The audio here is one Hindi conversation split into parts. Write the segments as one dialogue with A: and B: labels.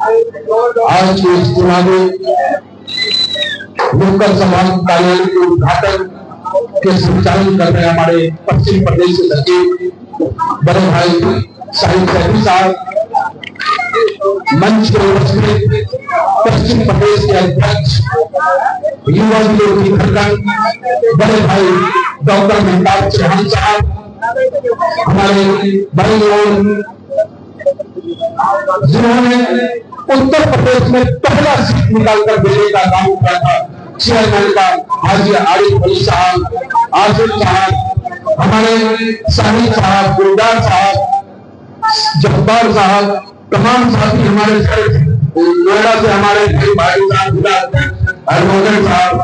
A: आज के इस चुनावी लोकल समाज कार्यालय के उद्घाटन के संचालन कर रहे हमारे पश्चिम प्रदेश के सचिव बड़े भाई साहिब सैदी साहब, मंच के उपस्थित पश्चिम प्रदेश के अध्यक्ष युवा विरोधी घटक बड़े भाई डॉक्टर मेहताब चौहान साहब, हमारे बड़े लोग जिन्होंने उत्तर प्रदेश में पहला सीट निकालकर देने का काम किया था, चेयरमैन का हाजी आरिफ अली साहब, आसिफ साहब, हमारे साहिब साहब, गुलदार साहब, जब्बार साहब, तमाम साथी हमारे नोएडा से हमारे भाई साहब, हरमोहन साहब,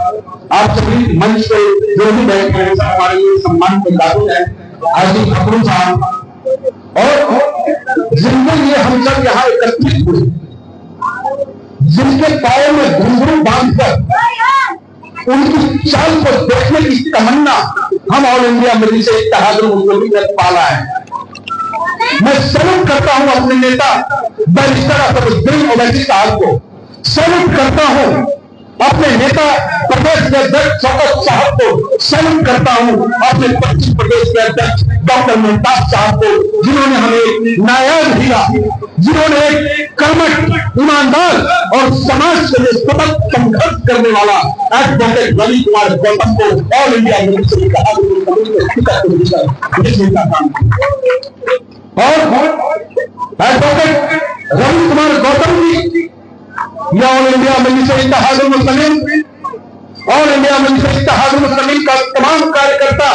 A: आप सभी मंच पे जो भी बैठे हैं हमारे लिए सम्मान के काबिल है, हाजी अब्दुल साहब, और जिनके लिए हम सब यहाँ एकत्रित हुए, जिनके पाओं में घुंघरू बांधकर उनकी चाल को देखने की तमन्ना हम ऑल इंडिया मजलिस इत्तेहादुल मुस्लिमीन ने पाला है। मैं सैल्यूट करता हूं अपने नेता बैरिस्टर असदुद्दीन ओवैसी साहब को, सैल्यूट करता हूं अपने नेता प्रदेश के अध्यक्ष शौकत साहब को, सैल्यूट करता हूं अपने पश्चिम प्रदेश के अध्यक्ष डॉक्टर मेहताब साहब को, जिन्होंने हमें नायाब दिया, जिन्होंने एक कर्मठ, ईमानदार और समाज के लिए सतत संघर्ष करने वाला एडवोकेट रवि कुमार गौतम को ऑल इंडिया मजलिस इत्तेहादुल मुस्लिमीन में टिकट देने का काम किया। और एडवोकेट रवि कुमार गौतम जी या ऑल इंडिया मजलिस इत्तेहादुल मुस्लिमीन, ऑल इंडिया मजलिस इत्तेहादुल मुस्लिमीन का तमाम कार्यकर्ता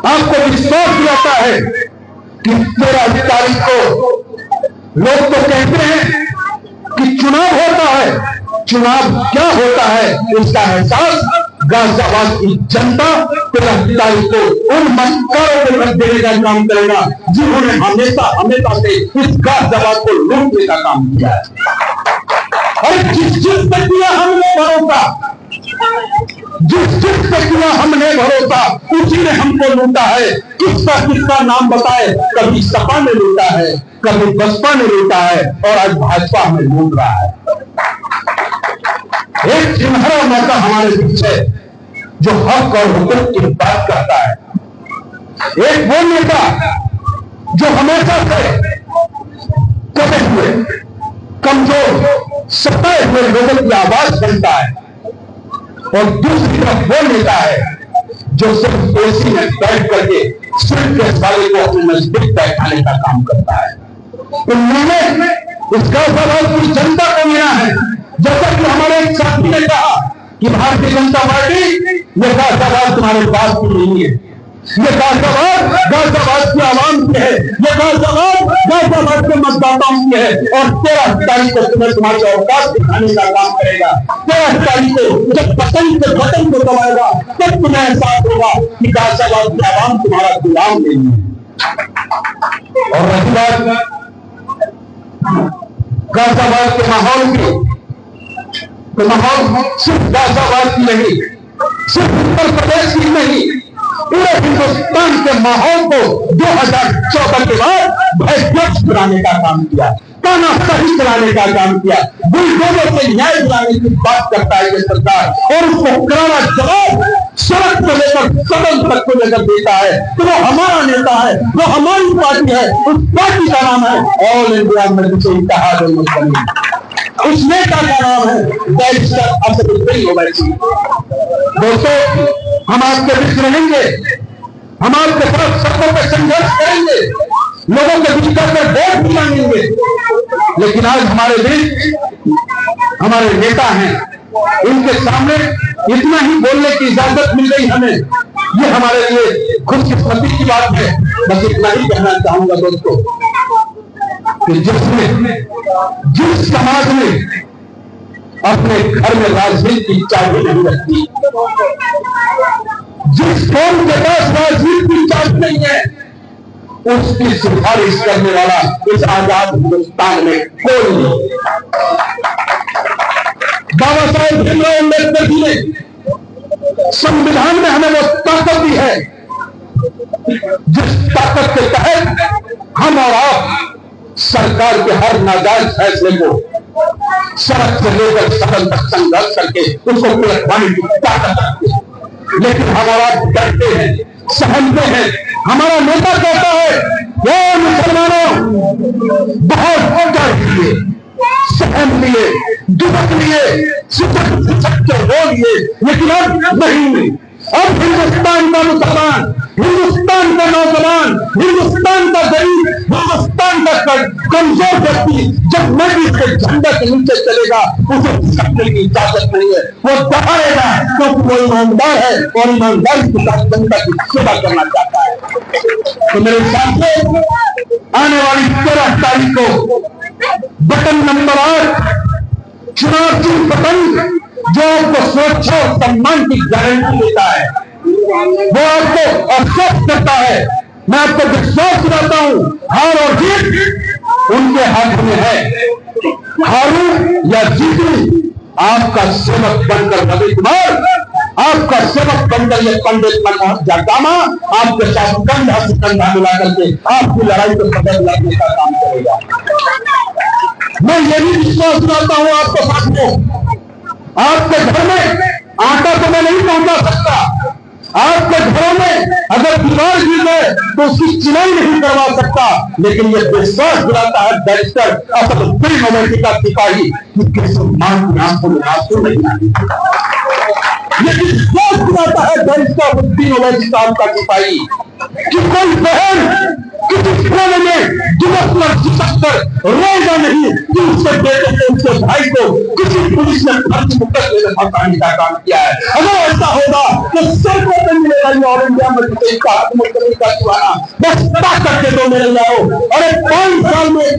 A: आपको विश्वास दिलाता है कि 13 तारीख को लोग तो कहते हैं कि चुनाव होता है, चुनाव क्या होता है इसका एहसास गाजियाबाद की जनता 13 तारीख को उन मक्कारों को रख देने का काम करेगा जिन्होंने हमेशा से इस गाजियाबाद को लूटने का काम किया है। और जिस पे किया हमने भरोसा, जिस पे किया हमने भरोसा, उसी ने हमको लूटा है। किसका नाम बताए, कभी सपा ने लूटा है, कभी बसपा ने लूटा है, और आज भाजपा हमें लूट रहा है। एक सुनहरा मौका हमारे बीच है जो हक और हुकूक की बात करता है, एक वो नेता जो हमेशा से कटे हुए, कमजोर, सताए हुए लोगों की आवाज बनता है, और दूसरी तरफ वो नेता है जो सिर्फ एसी में बैठ करके सिर्फ के वाले को अपने नजदीक बैठाने का काम करता है। तो मैंने इसका सवाल की जनता को लेना है, जैसा कि हमारे एक साथी ने कहा कि भारतीय जनता पार्टी ये सवाल तुम्हारे पास की नहीं है, ये गाजियाबाद की आवाम की है, ये गाजियाबाद के मतदाताओं की है, और 13 तारीख को तुम्हें तुम्हारी औकात दिखाने का काम करेगा। 13 तारीख को जब बटन को दबाएगा तब तुम्हें एहसास होगा कि गाजियाबाद की आवाम तुम्हारा गुलाम नहीं है। और रही बात गाजियाबाद के माहौल की, तो माहौल सिर्फ गाजियाबाद की नहीं, सिर्फ उत्तर प्रदेश की नहीं, पूरे हिंदुस्तान के माहौल को 2014 के बाद भयग्रस्त कराने का काम किया, तानाशाही चलाने का काम किया, बुलडोजर से न्याय दिलाने की बात करता है ये सरकार, और उसको करारा जवाब सड़क को लेकर सदन तक को लेकर देता है। तो वो हमारा नेता है, वो हमारी पार्टी है, उस पार्टी का नाम है ऑल इंडिया मजलिस इत्तेहादुल मुस्लिमीन, उस नेता का नाम है बैरिस्टर असदुद्दीन ओवैसी। दोस्तों, हम आपके बीच रहेंगे, हम आपके साथ सबको पे संघर्ष करेंगे, लोगों के बीच करके वोट भी मांगेंगे, लेकिन आज हमारे बीच हमारे नेता हैं, इनके सामने इतना ही बोलने की इजाजत मिल गई हमें, ये हमारे लिए खुशकिस्मती की बात है। बस इतना ही कहना चाहूंगा दोस्तों कि जिस समाज में अपने घर में राजनीति की चाबी नहीं रखती, जिस कौम के पास राजनीति की चाबी नहीं है, उसकी सिफारिश करने वाला इस आजाद हिंदुस्तान में कोई नहीं। बाबा साहेब भीमराव अम्बेडकर जी ने संविधान में हमें वो ताकत दी है जिस ताकत के तहत हम और आप सरकार के हर नाजायज फैसले को सड़क से लेकर सदन तक संघर्ष करके उसको पलटवाने की ताकत रखते हैं। लेकिन हमारा डरते हैं, सहमते हैं। हमारा नेता कहता है ये मुसलमानों बहुत डर लिए, सहम लिए, दुबक लिए, सिसक रो लिए, लेकिन अब नहीं। अब हिंदुस्तान का मुसलमान, हिंदुस्तान का नौजवान, हिंदुस्तान का गरीब, हिंदुस्तान का कमजोर व्यक्ति जब नदी के झंडे के नीचे चलेगा उसे सकने की इजाजत नहीं है। वो दहाड़ेगा क्योंकि वो ईमानदार है और ईमानदारी के साथ जनता की सेवा करना चाहता है। तो मेरे सामने आने वाली 13 तारीख को बटन नंबर 8 चुनाव चिन्ह पसंद जो आपको सुरक्षा और सम्मान की गारंटी देता है, वो आपको अवसर करता है। मैं आपको विश्वास दिलाता हूं हार और जीत उनके हाथ में है। हारू या जीतू आपका सेवक बनकर रवि कुमार, आपका सेवक बनकर ये पंडित मनमोहन जाटामा आपके साथ कंधा से कंधा मिला करके आपकी लड़ाई को सफल लड़ने का काम करेगा। मैं ये भी विश्वास दिलाता हूं आपके साथ में, आपके घर में आटा तो मैं नहीं पहुंचा सकता, आपके घरों में अगर दीवार गिर जाए तो उसकी चिनाई नहीं करवा सकता, लेकिन यह विश्वास दिलाता है बैरिस्टर असदुद्दीन ओवैसी का सिपाही कि किसी मां की आंखों में आंसू नहीं आए। यह विश्वास दिलाता है बैरिस्टर असदुद्दीन ओवैसी साहब का सिपाही कि कोई बहन किसी कोने में दुबक कर झुक कर रोएगा नहीं कि उसके बेटे को, उसके भाई को किसी पुलिस ने फर्जी मुकदमे में फंसाने का काम किया है। अगर ऐसा होगा तो सिर को नहीं मिलेगा ऑल इंडिया में मुकदमे का दीवाना। बस ताकत के दो मेरे लाओ, अरे 5 साल में एक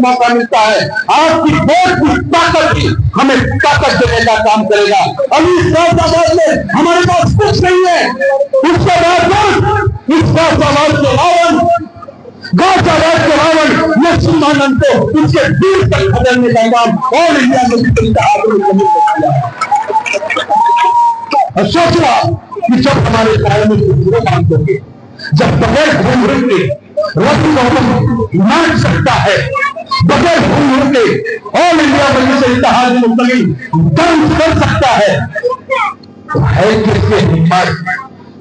A: मौका मिलता है। आपकी वोट की ताकत ही हमें ताकत देने का काम करेगा। अभी फैसलाबाद में हमारे पास कुछ नहीं है, उसके बाद इस फैसलाबाद के रावण गाजाबाद के रावण नरसिम्हानंद को उसके दिल तक बदलने का काम ऑल इंडिया में और सोचना कि जब हमारे कार्य में दूसरे काम करेंगे, जब बगैर घूम के रवि को मान सकता है, बगैर घूम के ऑल इंडिया में से इतिहास मुस्तकिल दर्ज कर सकता है, तो है किसके हिम्मत।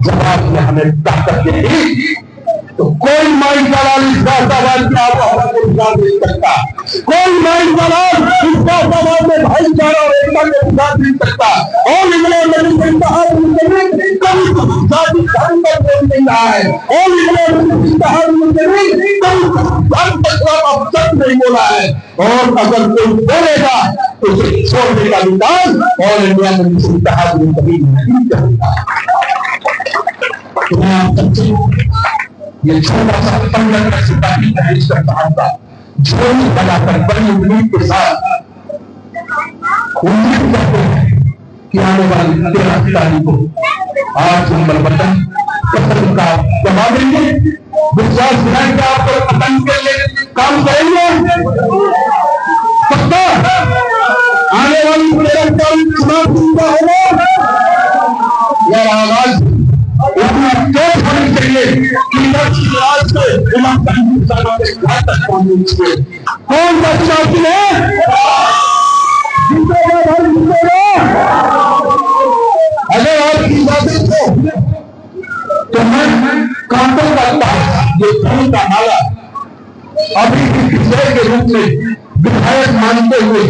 A: जब आपने हमें ताकत दी तो कोई माई दलाल इस फैसलाबाद की आबोहवा को विकास नहीं सकता, कोई माई दलाल इस फैसलाबाद में भाईचारा और एकता को विकास नहीं सकता। ऑल इंग्लैंड में इतिहास मुस्तकिल कभी जाति धर्म पर बोल नहीं रहा है, ऑल इंग्लैंड में इतिहास मुस्तकिल कभी धर्म के खिलाफ अपशब्द नहीं बोला है, और अगर कोई बोलेगा तो उसे छोड़ने का विधान ऑल इंडिया में इतिहास मुस्तकिल नहीं करता। तो मैं आप सबसे ये छोटा सा 15 का सिपाही बैरिस्टर साहब का झोली बनाकर बड़ी उम्मीद के साथ उम्मीद करते हैं कि आने वाली 13 तारीख को 8 नंबर बटन पसंद का जवाब देंगे। विश्वास दिलाएंगे आपको पसंद के लिए काम करेंगे। पक्का आने वाली 13 तारीख चुनाव पूरा होगा। यह आवाज इतनी तेज होनी चाहिए कि राज से किसानों के घर तक पहुंचनी चाहिए। कौन सा चुनाव है? अगर आपकी इजाजत हो तो मैं कांटों का ताज, ये फूल का माला अभी विषय के रूप में विधायक मानते हुए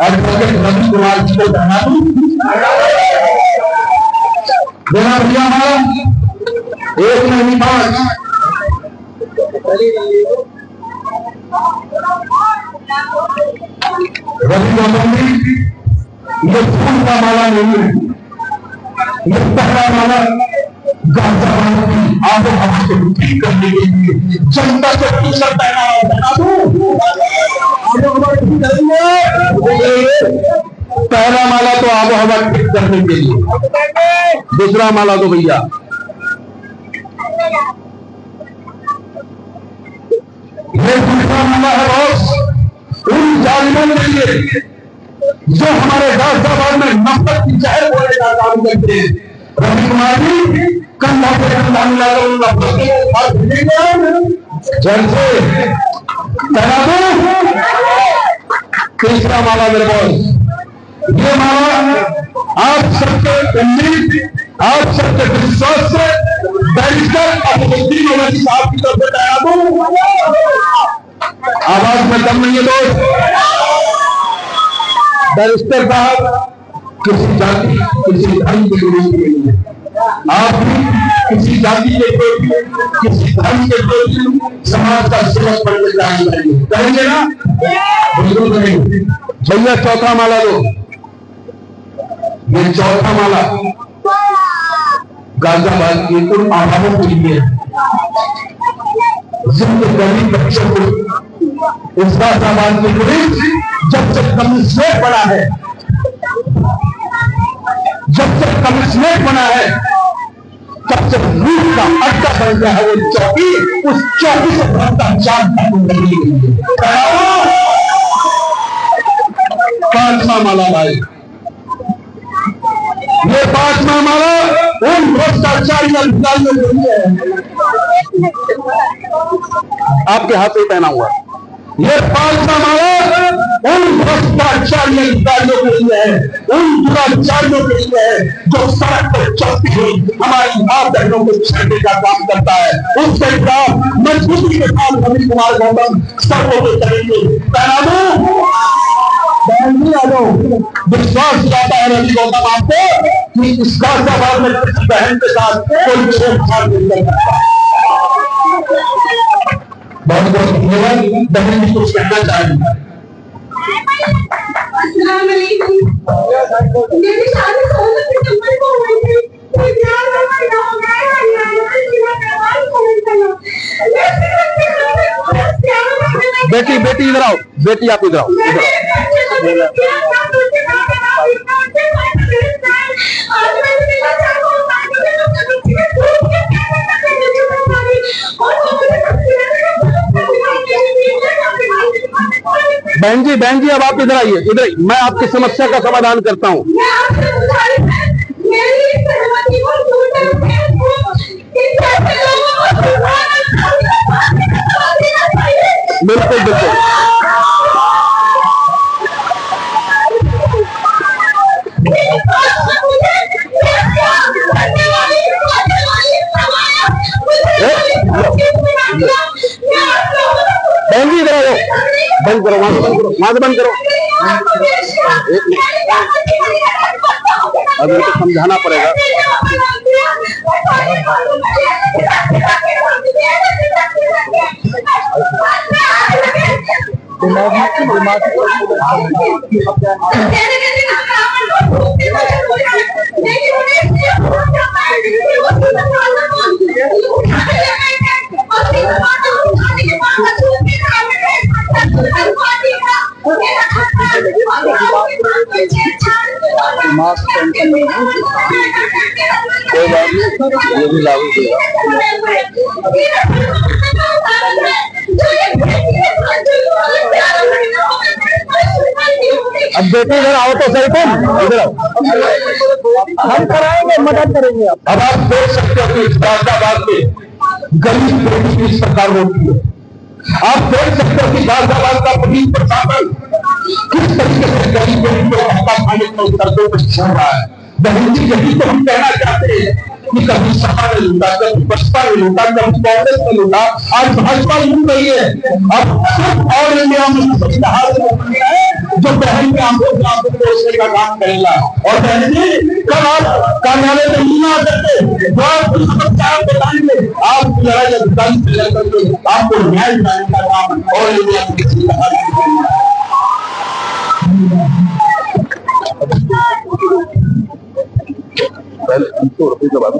A: एडवोकेट रवि कुमार जी को बना दूं। देना भैया माला 1 नहीं 5। रवि गौतम जी, ये फूल का माला नहीं है, ये पहला माला गाजाबाद की आबोहवा को ठीक करने के लिए जनता से पूछा बना दूं। पहला माला तो आबोहवा ठीक करने के लिए, दूसरा माला तो भैया ये दूसरा माला है बॉस उन जालिमों के लिए जो हमारे गाजियाबाद में नफरत की जहर बोलने का काम करते हैं। रवि कुमार जी कंधा से कंधा मिलाकर उन नफरत को जैसे तीसरा माला मेरे बॉस, ये माला आप सबके उम्मीद, आप सबके विश्वास से बैरिस्टर अफजलुद्दीन ओवैसी साहब की तरफ से तैयार हूं। आवाज में दम नहीं है दोस्त। बैरिस्टर साहब किसी जाति, किसी धर्म के विरोधी नहीं है। आप भी किसी जाति के विरोधी, किसी धर्म के विरोधी, समाज का सेवक बनने जाएंगे, करेंगे ना? बिल्कुल करेंगे। भैया चौथा माला दो। ये चौथा माला गाजियाबाद के उन आवामों के लिए, जिनके गरीब बच्चों को इस गाजियाबाद के पुलिस जब से कमिश्नरेट बना है, जब से कमिश्नरेट बना है, तब से लूट का अड्डा बन गया है वो चौकी। उस चौकी से भ्रष्टाचार पांचवा माला भाई, ये पांचवा माला उन भ्रष्टाचारी अधिकारियों के लिए है, आपके हाथ में पहना हुआ। ये पांचवा माला उन भ्रष्टाचारी अधिकारियों के लिए है, उन दुराचारियों के लिए है जो सड़क पर चलती हुई हमारी मां बहनों को छेड़ने का काम करता है। उसके खिलाफ मजबूती के साथ रवि कुमार गौतम सबको करेंगे। विश्वास दिलाता है रवि गौतम आपको कि इस गाजियाबाद में किसी बहन के साथ कोई छेड़छाड़ नहीं करता। बहुत बहुत धन्यवाद। बहन भी कुछ कहना चाहेंगे।
B: मेरी शादी 16 सितंबर को हुई थी।
A: बेटी बेटी इधर आओ, बेटी आप इधर आओ। बहन जी अब आप इधर आइए, इधर मैं आपकी समस्या का समाधान करता हूँ। बिल्कुल बिल्कुल बहन जी इधर आओ, बंद करो, वहां से बंद करो। अभी तो समझाना पड़ेगा। कोई बात नहीं, ये भी लागू अब बेटे इधर आओ तो सही, तुम इधर आओ, हम कराएंगे, मदद करेंगे। अब आप देख सकते हो कि इस गाजियाबाद में गरीब बेटी की सरकार होती है। आप देख सकते हो कि गाजियाबाद का पुलिस प्रशासन किस तरीके से गरीब बेटी को हत्या खाने में उतरते हुए चल रहा है। बहन जी यही तो हम कहना चाहते हैं कि कभी सपा ने लूटा, कभी बसपा ने लूटा, कभी कांग्रेस ने लूटा, आज भाजपा लूट रही है। अब सिर्फ ऑल इंडिया में जो बहन के आंखों को बेचने का काम करेगा। और बहन जी कल आप कार्यालय में नहीं आ सकते, समस्या बताएंगे, आप लड़ाई अधिकारी से लड़कर के आपको न्याय दिलाने का काम ऑल इंडिया में किसी का पहले 300 रुपये के बाद